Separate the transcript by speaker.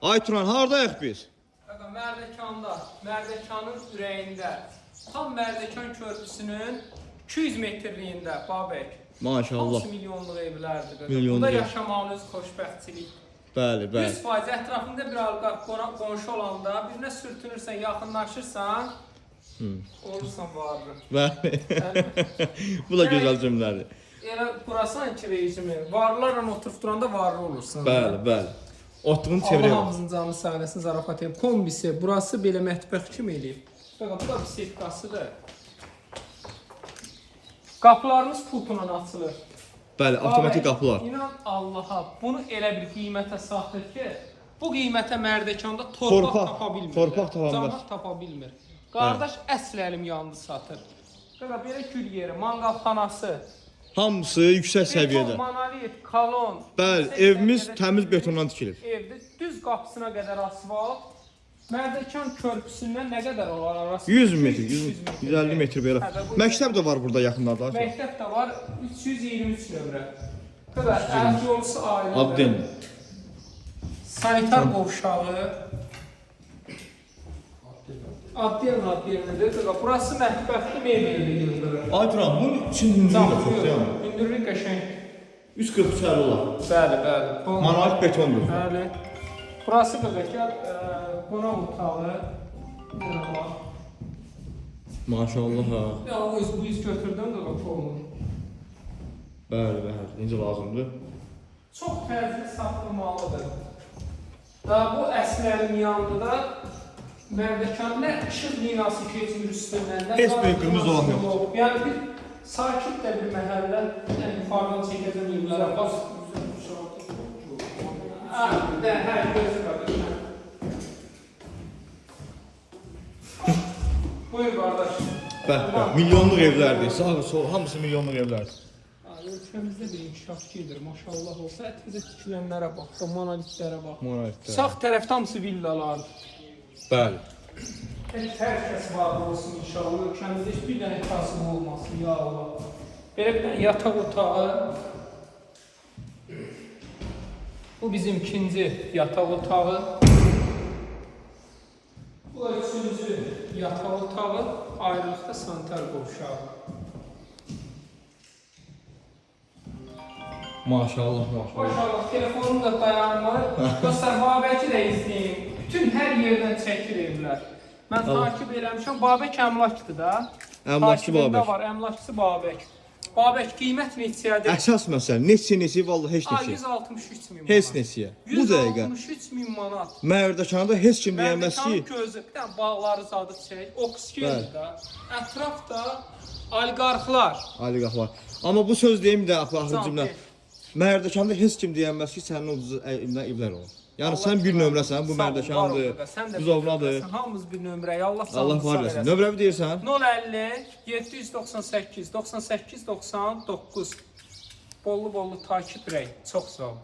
Speaker 1: Ay Turan, haradayıq biz?
Speaker 2: Mərdəkanda, Mərdəkanın ürəyində, tam Mərdəkan körpüsünün 200 metrliyində Babək.
Speaker 1: Maşallah.
Speaker 2: 6 milyonluq evlərdir.
Speaker 1: Milyonluq
Speaker 2: Burada
Speaker 1: ev.
Speaker 2: yaşamağınız xoşbəxtçilik.
Speaker 1: Bəli, bəli.
Speaker 2: 100% ətrafında bir alqaq qonşu olanda birinə sürtünürsən, yaxınlaşırsan, olursan vardır.
Speaker 1: Bəli. Bu da gözəl cümlədir.
Speaker 2: Elə burasan ki rejimi, varlarla oturub duranda varlı olursan.
Speaker 1: Bəli, bəli. Otduğun
Speaker 2: Allah
Speaker 1: çevrəyə bak.
Speaker 2: hamımızın canlı sahnesini zarafat edib. Kombisi, burası belə mətbəx kimi eləyib. Bax, bu da bir sefkasıdır. Qapılarınız pultla açılır.
Speaker 1: Bəli, avtomatik qapılar.
Speaker 2: İnan Allaha, bunu elə bir qiymətə satır ki, bu qiymətə Mərdəkanda torpaq tapa bilmir.
Speaker 1: Torpaq tapa bilmir.
Speaker 2: Camaat tapa bilmir. Qardaş əsl əlim yandı satır. Bax, belə gül yeri, manqalxanası.
Speaker 1: Hamısı yüksək səviyyədə.
Speaker 2: Beton, monolit, kolon.
Speaker 1: Bəli,
Speaker 2: yüksək
Speaker 1: evimiz
Speaker 2: səviyyədə
Speaker 1: təmiz betondan tikilib.
Speaker 2: Evdə düz qapısına qədər asfalt. Mərdəkan körpüsündən nə qədər olar arası?
Speaker 1: 100 metr, 150 metr belə. Məktəb də var burada yaxınlarda.
Speaker 2: Məktəb də var, 323 nömrə. Qədər, əlv yolusu ailədir.
Speaker 1: Abdin.
Speaker 2: Sanitar qovşağı. Addiyedir. Burası mətbəxli mebeldir yıldırır.
Speaker 1: Ay Turan, bunun için hündürlük də çox deyəm.
Speaker 2: Hündürlük qəşəng.
Speaker 1: 140 olar.
Speaker 2: Bəli.
Speaker 1: Monolit betondur.
Speaker 2: Bəli. Burası da bəkər, qonaq otağı.
Speaker 1: Maşallah ha.
Speaker 2: Ya o bu iz götürdüm də qapı olmur.
Speaker 1: Bəli, necə lazımdır.
Speaker 2: Çox təzə satılmalıdır. Daha bu əslərin yanında Mərdəkan nə işıq linası keçmir üstündən, nə
Speaker 1: Heç bir qırmızı olan yox.
Speaker 2: Yəni bir sakit də bir məhəllə, yuxarıdan çəkəcəm evlərə bax. Hər gözü qardaş. Buyur qardaş.
Speaker 1: Bəli, milyonluq evlərdir. Sağ və sol, hamısı milyonluq evlərdir.
Speaker 2: Ölkəmizdə bir inkişafçıdır, maşallah olsa. Ətizə tikilənlərə bax, monolitlərə bax.
Speaker 1: Monolitlər.
Speaker 2: Sağ tərəfdə hamısı villalardır.
Speaker 1: Bəli.
Speaker 2: Hər kəs varlı olsun inşallah. Ölkəmizdə heç bir dənə kasım olmasın, ya Allah. Belə bir dənə yataq otağı. Bu bizim ikinci yataq otağı. Bu da üçüncü yataq otağı. Ayrılıqda sanitar qovşağı.
Speaker 1: Maşallah.
Speaker 2: Maşallah, telefonum da dayanmır. Dostlar, Babəki də izləyin. Bütün hər yerdən çəkir evlər. Mən takip eləmişəm. Babək əmlakdır da.
Speaker 1: Əmlakçı
Speaker 2: Takibində
Speaker 1: Babək.
Speaker 2: var, əmlakçısı Babək. Babək qiymət neçədir?
Speaker 1: Əsas məsələ, neçə, vallahi heç neçə.
Speaker 2: 163 min manat.
Speaker 1: Heç neçəyə. Bu dəqiqə
Speaker 2: 163 min manat.
Speaker 1: Mərdəkanda heç kim deyəməz ki,
Speaker 2: Mərdəkanın gözü, bir dənə bağları zadı çək. Oksgendir da. Ətrafda oliqarxlar.
Speaker 1: oliqarxlar. Amma bu söz deyim də axır cümlə.
Speaker 2: Can,
Speaker 1: Mərdəkanda heç kim deyəməz ki, sənin ucuz evlər olur. Yəni sən bir nömrəsən, bu Mərdəkandır, Buzovnadır.
Speaker 2: Hamımız bir nömrəyə Allah
Speaker 1: Allah var eləsin. Nömrəvi deyirsən?
Speaker 2: 050 798 98 99. Bollu takip rəy. Çox sağ ol.